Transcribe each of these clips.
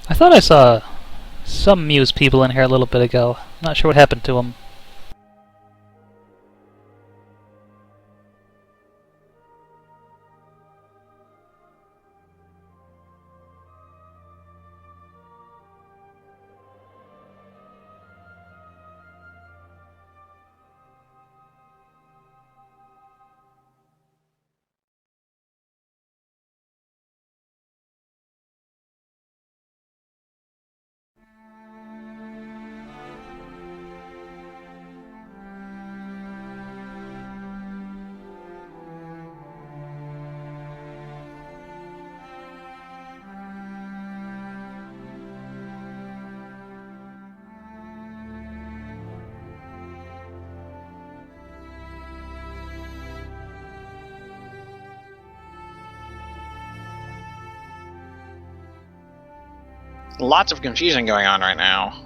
I thought I saw some Muse people in here a little bit ago. Not sure what happened to them. Lots of confusion going on right now.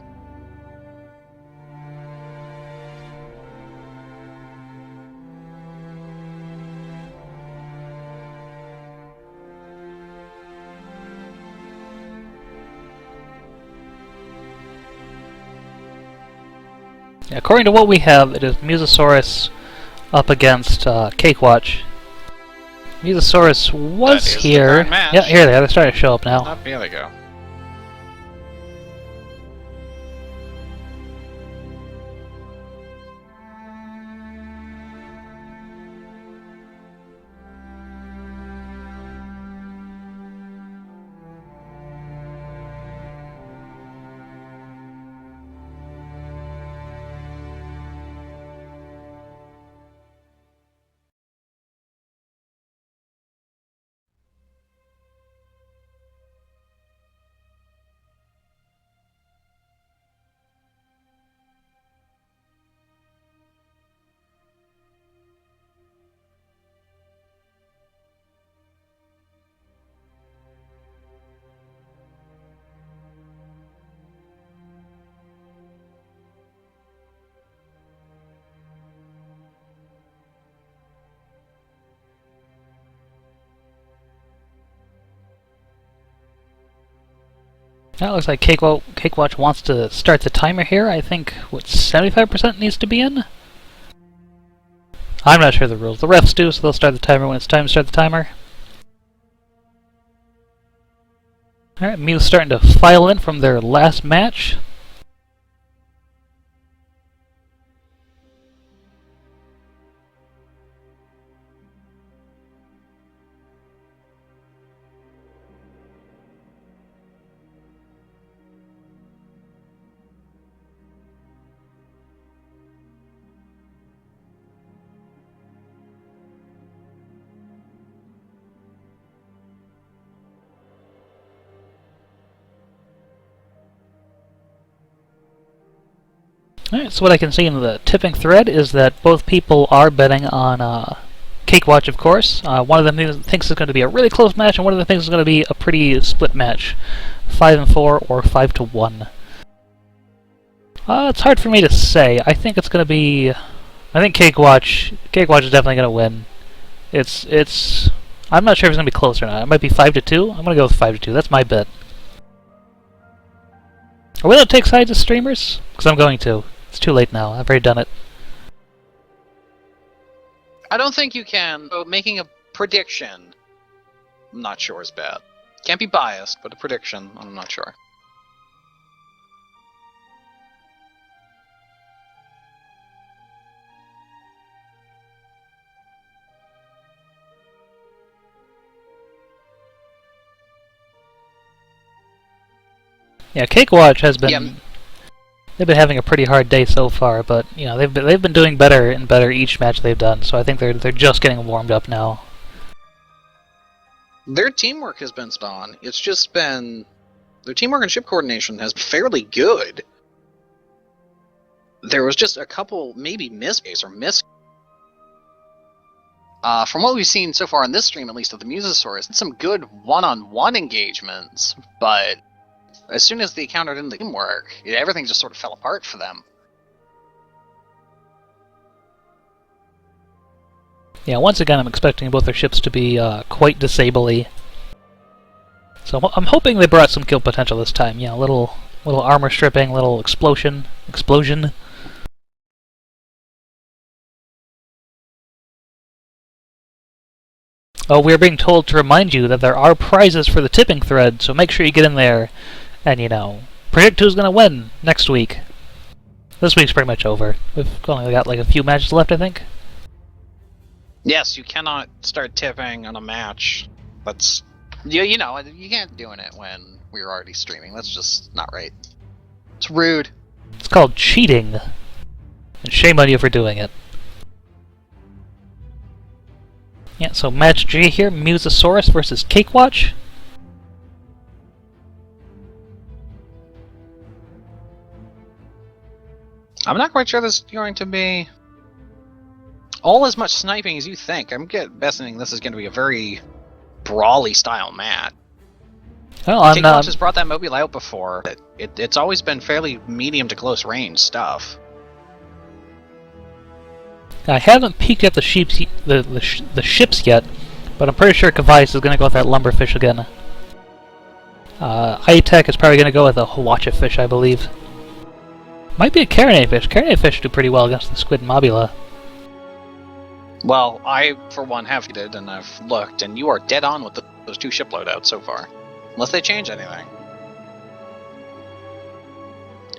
Yeah, according to what we have, it is Museosaurus up against CakeWatch. Museosaurus was That is the here. current match. Yeah, here they are. They're starting to show up now. Oh, here they go. That looks like CakeWatch wants to start the timer here. I think, what, 75% needs to be in? I'm not sure of the rules. The refs do, so they'll start the timer when it's time to start the timer. Alright, Mew's starting to file in from their last match. Alright, so what I can see in the tipping thread is that both people are betting on CakeWatch, of course. One of them thinks it's going to be a really close match, and one of them thinks it's going to be a pretty split match. 5-4 or 5-1. It's hard for me to say. I think it's going to be... I think CakeWatch is definitely going to win. It's... I'm not sure if it's going to be close or not. It might be 5-2. I'm going to go with 5-2. That's my bet. Are we allowed to take sides as streamers? Because I'm going to. It's too late now. I've already done it. I don't think you can. So making a prediction, I'm not sure is bad. Can't be biased, but a prediction, I'm not sure. Yeah, CakeWatch has been... Yeah. They've been having a pretty hard day so far, but you know they've been doing better and better each match they've done. So I think they're just getting warmed up now. Their teamwork has been spot on. It's just been... Their teamwork and ship coordination has been fairly good. There was just a couple, maybe misplays or miss... from what we've seen so far in this stream, at least of the Museosaurus, some good one-on-one engagements, but as soon as they countered in the teamwork, everything just sort of fell apart for them. Yeah, once again, I'm expecting both their ships to be quite disably. So I'm hoping they brought some kill potential this time. Yeah, little armor stripping, little explosion. Oh, we're being told to remind you that there are prizes for the tipping thread, so make sure you get in there and, predict who's gonna win next week. This week's pretty much over. We've only got like a few matches left, I think. Yes, you cannot start tipping on a match. That's you can't doing it when we're already streaming. That's just not right. It's rude. It's called cheating. And shame on you for doing it. Yeah, so match G here, Museosaurus versus CakeWatch. I'm not quite sure this is going to be all as much sniping as you think. I'm guessing this is going to be a very brawly style match. Well, CakeWatch has brought that mobile out before. It's always been fairly medium to close range stuff. I haven't peeked at the ships yet, but I'm pretty sure Kavais is going to go with that lumberfish again. iTech is probably going to go with a Hawacha fish, I believe. Might be a Carronade fish. Carronade fish do pretty well against the squid mobula. Well, I, for one, have hit and I've looked, and you are dead on with those two ship loadouts so far. Unless they change anything.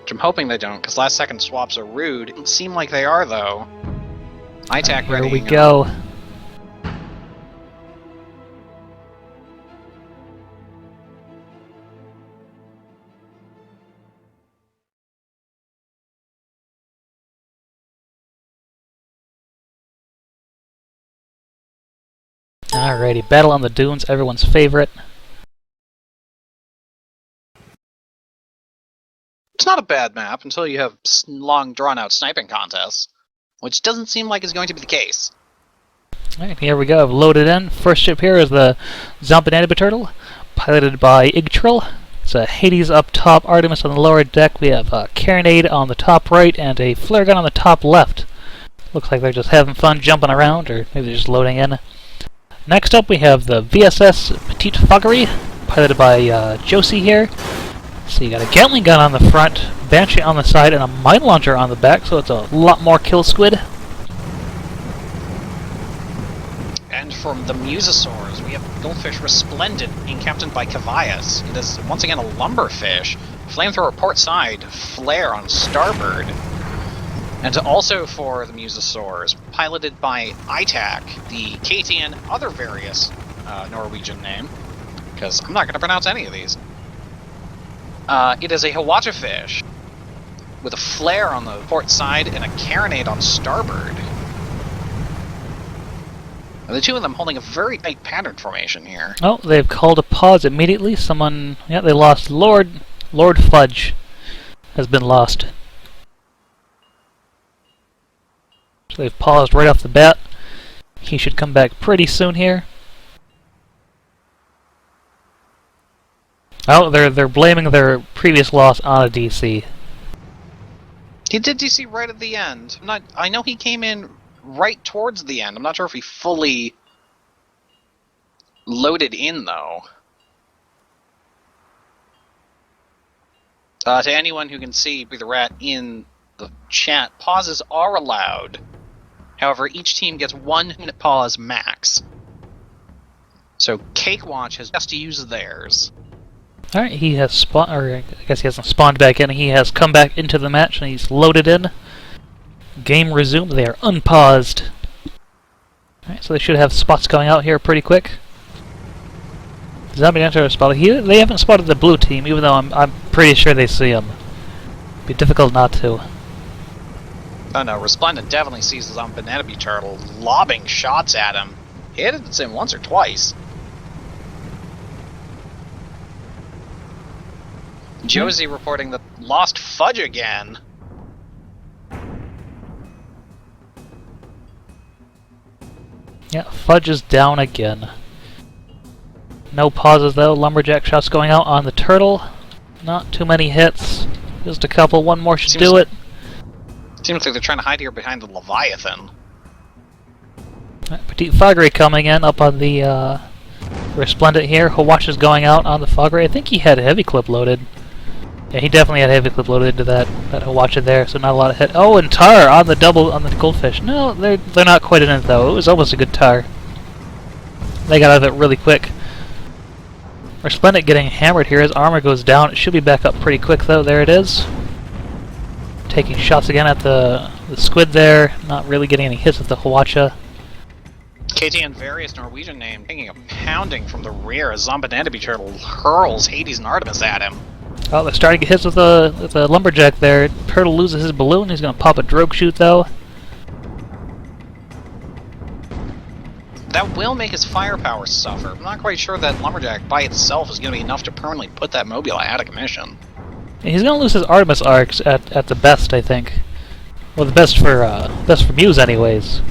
Which I'm hoping they don't, because last second swaps are rude. It seem like they are, though. iTech ready. Here we go. Alrighty, Battle on the Dunes, everyone's favorite. It's not a bad map until you have long, drawn-out sniping contests, which doesn't seem like is going to be the case. Alright, here we go. I've loaded in. First ship here is the Zombinanima Turtle, piloted by Igtril. It's a Hades up top, Artemis on the lower deck. We have a Carronade on the top right and a flare gun on the top left. Looks like they're just having fun jumping around, or maybe they're just loading in. Next up we have the VSS Petite Foggery, piloted by Josie here. So you got a Gatling gun on the front, Banshee on the side, and a mine launcher on the back, so it's a lot more kill squid. And from the Museosaurus, we have Goldfish Resplendent, being captained by Kavais. It is once again a lumberfish, flamethrower port side, flare on starboard. And also for the Museosaurus, piloted by iTech, the KTN other various Norwegian name, because I'm not going to pronounce any of these. It is a Hawacha fish, with a flare on the port side and a Carronade on starboard. And the two of them holding a very tight pattern formation here. Oh, they've called a pause immediately. Someone, yeah, they lost. Lord Fudge has been lost. So they've paused right off the bat. He should come back pretty soon here. Oh, they're blaming their previous loss on a DC. He did DC right at the end. I know he came in right towards the end. I'm not sure if he fully loaded in, though. To anyone who can see Be the Rat in the chat, pauses are allowed. However, each team gets 1 minute pause max. So CakeWatch has just used theirs. Alright, he has spawned, or I guess he hasn't spawned back in, he has come back into the match and he's loaded in. Game resumed, they are unpaused. Alright, so they should have spots coming out here pretty quick. Zombie Hunter spotted. They haven't spotted the blue team, even though I'm pretty sure they see them. Be difficult not to. Oh no, Resplendent definitely sees the Zombinanima Turtle lobbing shots at him. Hit him once or twice. Josie reporting that lost Fudge again. Yeah, Fudge is down again. No pauses though, lumberjack shots going out on the turtle. Not too many hits. Just a couple, one more should do it. Seems like they're trying to hide here behind the Leviathan. Petite Foggery coming in up on the Resplendent here. Watch is going out on the fog ray. I think he had heavy clip loaded. Yeah, he definitely had heavy clip loaded into that Watcher there, so not a lot of hit. Oh, and tar on the double on the goldfish. No, they're not quite in it though. It was almost a good tar. They got out of it really quick. Resplendent getting hammered here. His armor goes down. It should be back up pretty quick though. There it is. Taking shots again at the squid there. Not really getting any hits with the Hawacha. KT and various Norwegian name taking a pounding from the rear as Zombinantaby Turtle hurls Hades and Artemis at him. Oh, they're starting to get hits with the lumberjack there. Turtle loses his balloon. He's going to pop a drogue shoot though. That will make his firepower suffer. I'm not quite sure that lumberjack by itself is going to be enough to permanently put that Mobula out of commission. He's going to lose his Artemis arcs at the best, I think. Well, the best for Muse, anyways.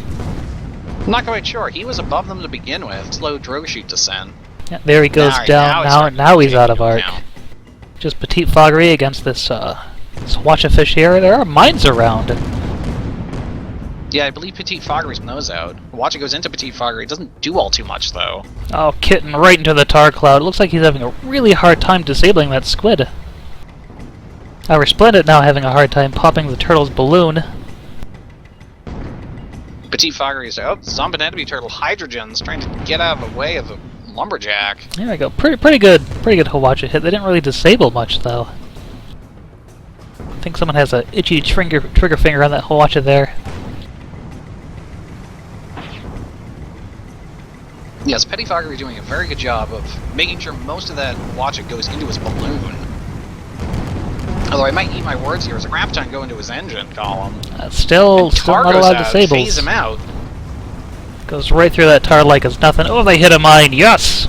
I'm not quite sure. He was above them to begin with. Slow drogue shoot descent. Yeah, there he goes down. Now he's out of arc. Just Petite Foggery against this Watcha fish here. There are mines around. Yeah, I believe Petite Foggery's nose out. Watcha goes into Petite Foggery. It doesn't do all too much, though. Oh, Kitten right into the tar cloud. It looks like he's having a really hard time disabling that squid. Resplendent now having a hard time popping the turtle's balloon. Petite Foggery is out. Zombinantaby Turtle Hydrogen's trying to get out of the way of the lumberjack. There we go. Pretty good Hawacha hit. They didn't really disable much, though. I think someone has a itchy trigger finger on that Hawacha there. Yes, Petite Foggery is doing a very good job of making sure most of that Hawacha goes into his balloon. Although I might eat my words here, as a Rapton go into his engine column. Still not allowed disables. Phase him out. Goes right through that tar like it's nothing. Oh, they hit a mine. Yes!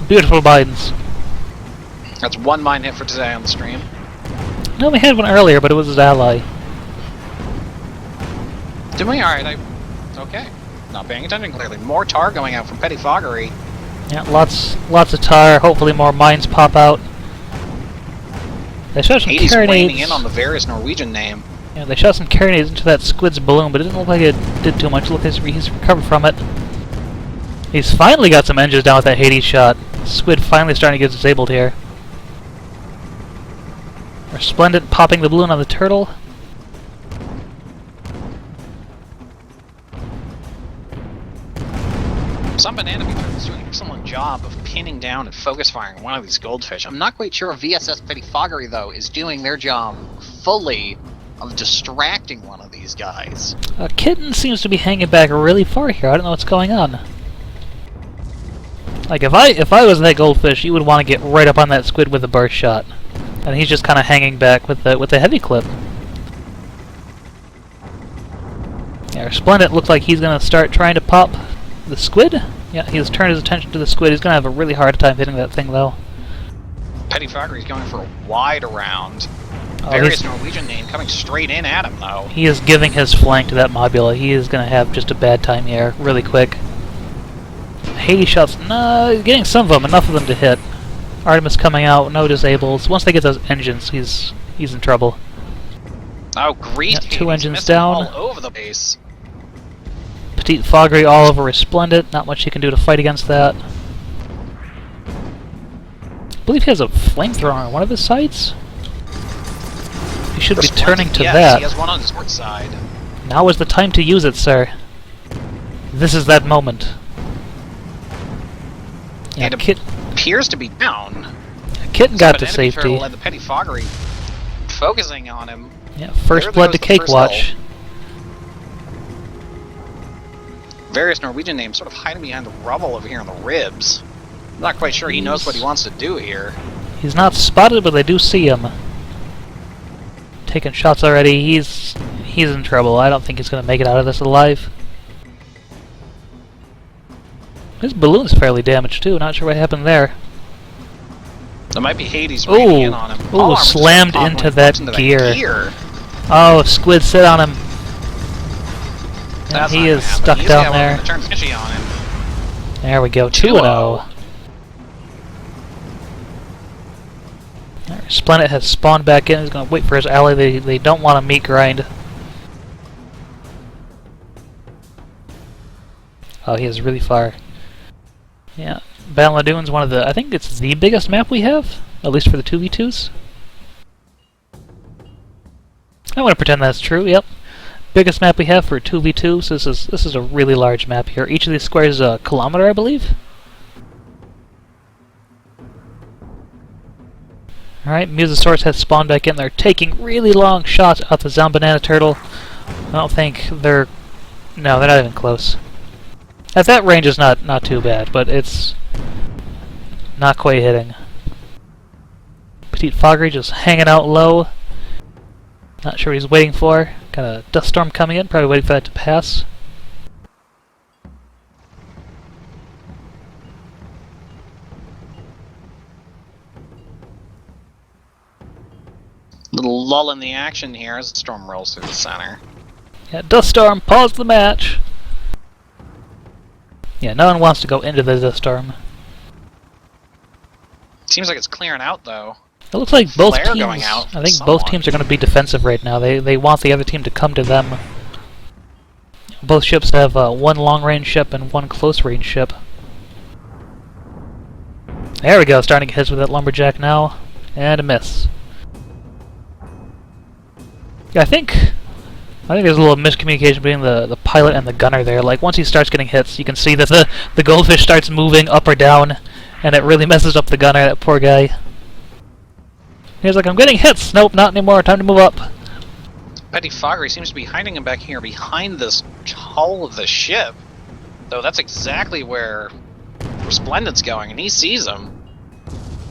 Beautiful mines. That's one mine hit for today on the stream. No, we had one earlier, but it was his ally. Did we? Alright, okay. Not paying attention clearly. More tar going out from Petite Foggery. Yeah, lots of tar. Hopefully more mines pop out. They shot some carronades in on the various Norwegian name. Yeah, they shot some carronades into that squid's balloon, but it didn't look like it did too much. It looked like he's recovered from it. He's finally got some engines down with that Hades shot. Squid finally starting to get disabled here. Resplendent popping the balloon on the turtle. Zombinantaby Turtle is doing an excellent job of pinning down and focus firing one of these goldfish. I'm not quite sure if VSS Petite Foggery, though, is doing their job fully of distracting one of these guys. Kitten seems to be hanging back really far here. I don't know what's going on. Like, if I was that goldfish, you would want to get right up on that squid with a burst shot. And he's just kind of hanging back with the heavy clip. Yeah, Resplendent looks like he's going to start trying to pop the squid? Yeah, he's turned his attention to the squid. He's going to have a really hard time hitting that thing, though. Petite Foggery's going for a wide around. Oh, Various Norwegian name coming straight in at him, though. He is giving his flank to that Mobula. He is going to have just a bad time here, really quick. Hades shots, no, getting some of them, enough of them to hit. Artemis coming out, no disables. Once they get those engines, he's in trouble. Oh, greased yeah, two Hades, engines down. all over the base. Petite Foggery all over Resplendent. Not much he can do to fight against that. I believe he has a flamethrower on one of his sides. He should be turning to that. He has one on his port side. Now is the time to use it, sir. This is that moment. Yeah, and it appears to be down. Kitten got to safety. Led the Petite Foggery, focusing on him. Yeah, first blood to CakeWatch. Various Norwegian names sort of hiding behind the rubble over here in the ribs. I'm not quite sure he knows what he wants to do here. He's not spotted, but they do see him. Taking shots already. He's in trouble. I don't think he's going to make it out of this alive. His balloon's fairly damaged too. Not sure what happened there. There might be Hades raining in on him. Oh, slammed into that gear. Oh, squid sit on him. That's he is stuck down there. Turn fishy on him. There we go, 2-0. Resplendent has spawned back in. He's going to wait for his ally. They don't want to meat grind. Oh, he is really far. Yeah, Battle Lagoon's one of the, I think it's the biggest map we have, at least for the 2v2s. I want to pretend that's true, yep. Biggest map we have for 2v2, so this is a really large map here. Each of these squares is a kilometer, I believe. Alright, Museosaurus has spawned back in. They're taking really long shots at the Zombanana turtle. I don't think they're... No, they're not even close. At that range is not too bad, but it's not quite hitting. Petite Foggery just hanging out low. Not sure what he's waiting for. Got a dust storm coming in, probably waiting for that to pass. Little lull in the action here as the storm rolls through the center. Yeah, dust storm, pause the match! Yeah, no one wants to go into the dust storm. Seems like it's clearing out, though. It looks like both Flare teams, going out I think somewhat. both teams are going to be defensive right now. They want the other team to come to them. Both ships have one long-range ship and one close-range ship. There we go, starting to get hits with that lumberjack now. And a miss. Yeah, I think there's a little miscommunication between the pilot and the gunner there. Like, once he starts getting hits, you can see that the goldfish starts moving up or down, and it really messes up the gunner, that poor guy. He's like, I'm getting hits! Nope, not anymore, time to move up. Petite Foggery seems to be hiding him back here behind this hull of the ship. Though that's exactly where Resplendent's going, and he sees him.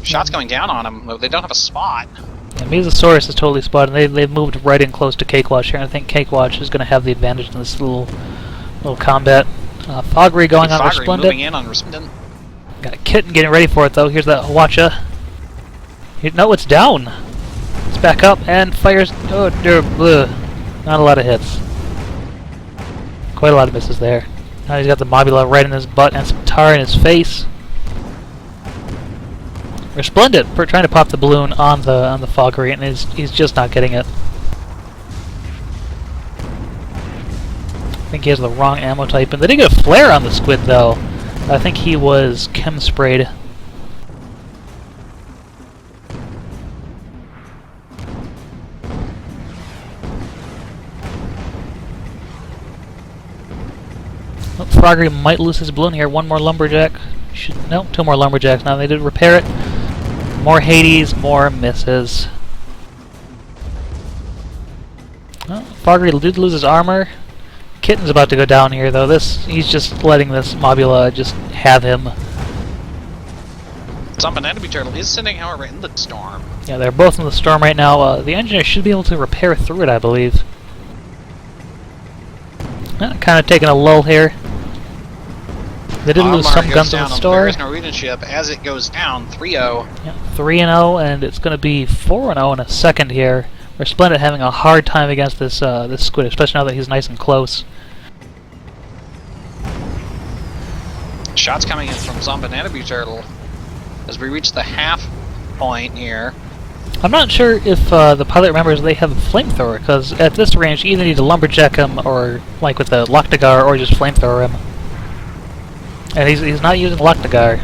Shots going down on him, though they don't have a spot. Yeah, Museosaurus is totally spotted. They've moved right in close to CakeWatch here, and I think CakeWatch is going to have the advantage in this little combat. Foggery going on Foggery Resplendent. moving in on Resplendent. Got a Kitten getting ready for it, though. Here's that Hawacha. No, it's down. It's back up and fires. Oh, dear. Ugh. Not a lot of hits. Quite a lot of misses there. Now he's got the Mobula right in his butt and some tar in his face. Resplendent trying to pop the balloon on the Foggery, and he's just not getting it. I think he has the wrong ammo type, and they did get a flare on the squid though. I think he was chem sprayed. Oh, Foggery might lose his balloon here. One more lumberjack. No, two more lumberjacks now. They did repair it. More Hades, more misses. Well, Foggery did lose his armor. Kitten's about to go down here, though. He's just letting this Mobula just have him. Zombanana Turtle is sitting, however, in the storm. Yeah, they're both in the storm right now. The engineer should be able to repair through it, I believe. Kind of taking a lull here. They did lose some guns in the store. There is Norwegian ship as it goes down, 3-0. Yeah, 3-0, and it's going to be 4-0 in a second here. Resplendent having a hard time against this this squid, especially now that he's nice and close. Shots coming in from Zombanana Turtle as we reach the half point here. I'm not sure if the pilot remembers they have a flamethrower, because at this range you either need to lumberjack him, or like with the Loctigar, or just flamethrower him. And he's not using Loctigar.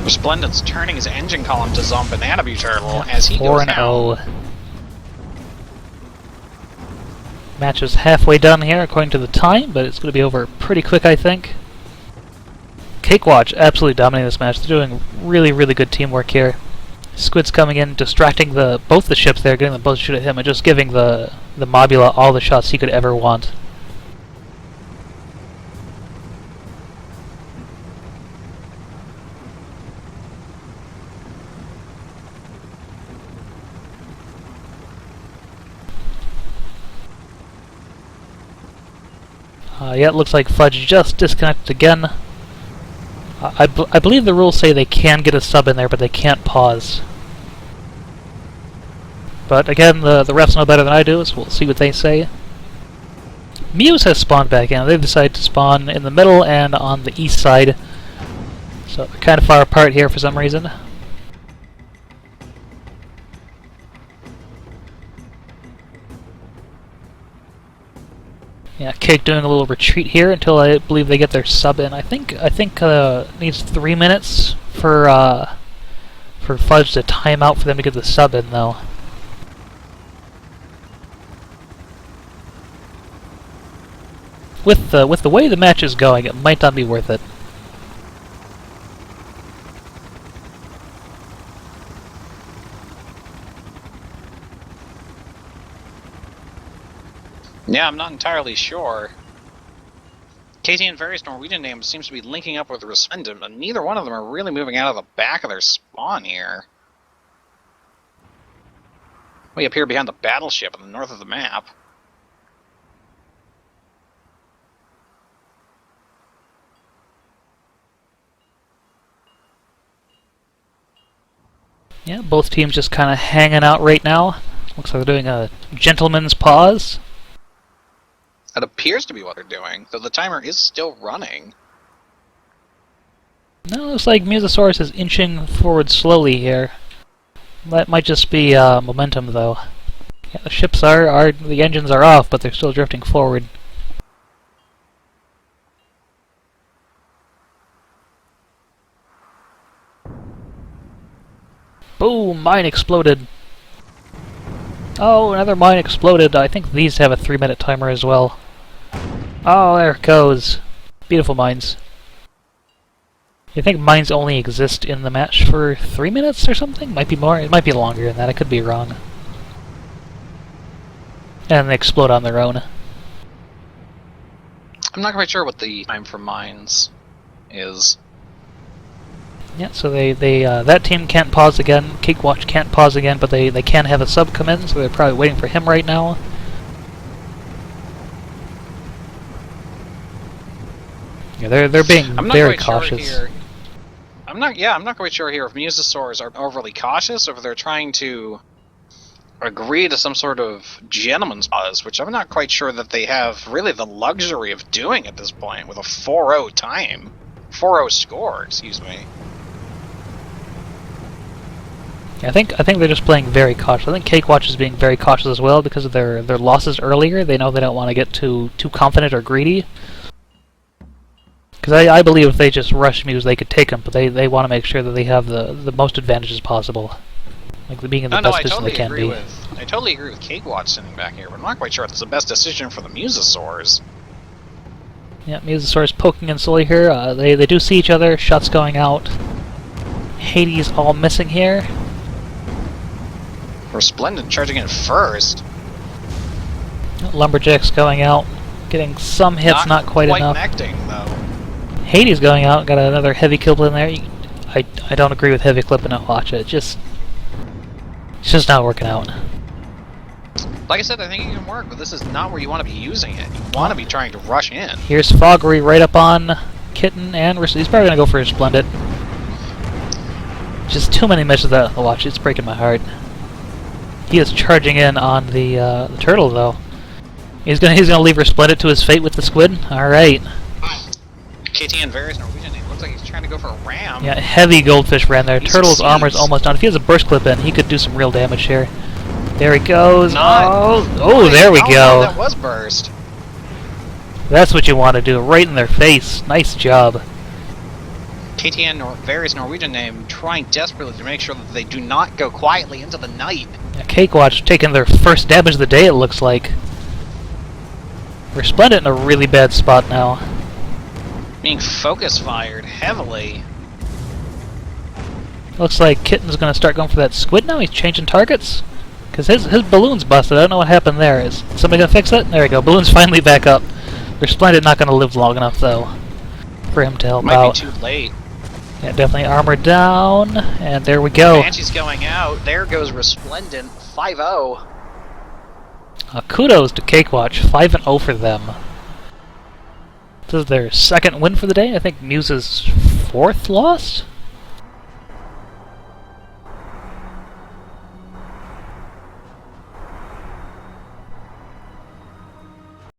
Resplendent's turning his engine column to Zombanana Turtle as he goes down. 4-0. Match is halfway done here according to the time, but it's going to be over pretty quick, I think. CakeWatch absolutely dominating this match. They're doing really, really good teamwork here. Squid's coming in, distracting both the ships there, getting them both to shoot at him, and just giving the Mobula all the shots he could ever want. Yeah, it looks like Fudge just disconnected again. I believe the rules say they can get a sub in there, but they can't pause. But again, the refs know better than I do, so we'll see what they say. Muse has spawned back in. They've decided to spawn in the middle and on the east side. So they're kind of far apart here for some reason. Yeah, Cake doing a little retreat here until I believe they get their sub in. I think needs 3 minutes for Fudge to time out for them to get the sub in though. With the way the match is going, it might not be worth it. Yeah, I'm not entirely sure. KT and various Norwegian names seems to be linking up with Resplendent, but neither one of them are really moving out of the back of their spawn here. Way up here behind the battleship in the north of the map. Yeah, both teams just kind of hanging out right now. Looks like they're doing a gentleman's pause. That appears to be what they're doing, though the timer is still running. No, looks like Museosaurus is inching forward slowly here. That might just be momentum, though. Yeah, the ships the engines are off, but they're still drifting forward. Boom! Mine exploded. Oh, another mine exploded. I think these have a 3-minute timer as well. Oh, there it goes. Beautiful mines. You think mines only exist in the match for 3 minutes or something? Might be more. It might be longer than that. I could be wrong. And they explode on their own. I'm not quite sure what the time for mines is. Yeah, so that team can't pause again. CakeWatch can't pause again, but they can have a sub come in, so they're probably waiting for him right now. Yeah, they're being very cautious. Sure here. I'm not quite sure here if Museosaurs are overly cautious or if they're trying to agree to some sort of gentleman's pause, which I'm not quite sure that they have really the luxury of doing at this point with a 4-0 time. 4-0 score, excuse me. I think they're just playing very cautious. I think CakeWatch is being very cautious as well because of their losses earlier. They know they don't want to get too confident or greedy. Because I believe if they just rush Muse, they could take them, but they want to make sure that they have the most advantages possible, like being in the best position they can be. I totally agree with CakeWatch sitting back here, but I'm not quite sure if it's the best decision for the Museosaurs. Yeah, Museosaurus poking in slowly here. They do see each other. Shots going out. Hades all missing here. Resplendent charging in first. Lumberjacks going out, getting some hits, not quite enough. Connecting though. Hades going out, got another heavy clip in there. I don't agree with heavy clip and not watch it. It's just not working out. Like I said, I think it can work, but this is not where you want to be using it. You want to be trying to rush in. Here's Foggery right up on Kitten, and he's probably gonna go for his Splendid. Just too many misses to watch. It's breaking my heart. He is charging in on the turtle though. He's gonna leave Resplendent to his fate with the squid. All right. KT and various Norwegian name. Looks like he's trying to go for a ram. Yeah, heavy goldfish ran there. Turtle's armor's almost done. If he has a burst clip in, he could do some real damage here. There he goes. Oh, there we go. That was burst. That's what you want to do, right in their face. Nice job. KT and various Norwegian name trying desperately to make sure that they do not go quietly into the night. Yeah, CakeWatch taking their first damage of the day, it looks like. Resplendent in a really bad spot now. Being focus fired heavily. Looks like Kitten's going to start going for that squid now. He's changing targets. Because his balloon's busted. I don't know what happened there. Is somebody going to fix it? There we go. Balloon's finally back up. Resplendent not going to live long enough, though, for him to help out. Might be too late. Yeah, definitely armor down. And there we go. Banshee's going out. There goes Resplendent. 5-0. Kudos to CakeWatch. 5-0 for them. This is their second win for the day. I think Muse's fourth loss?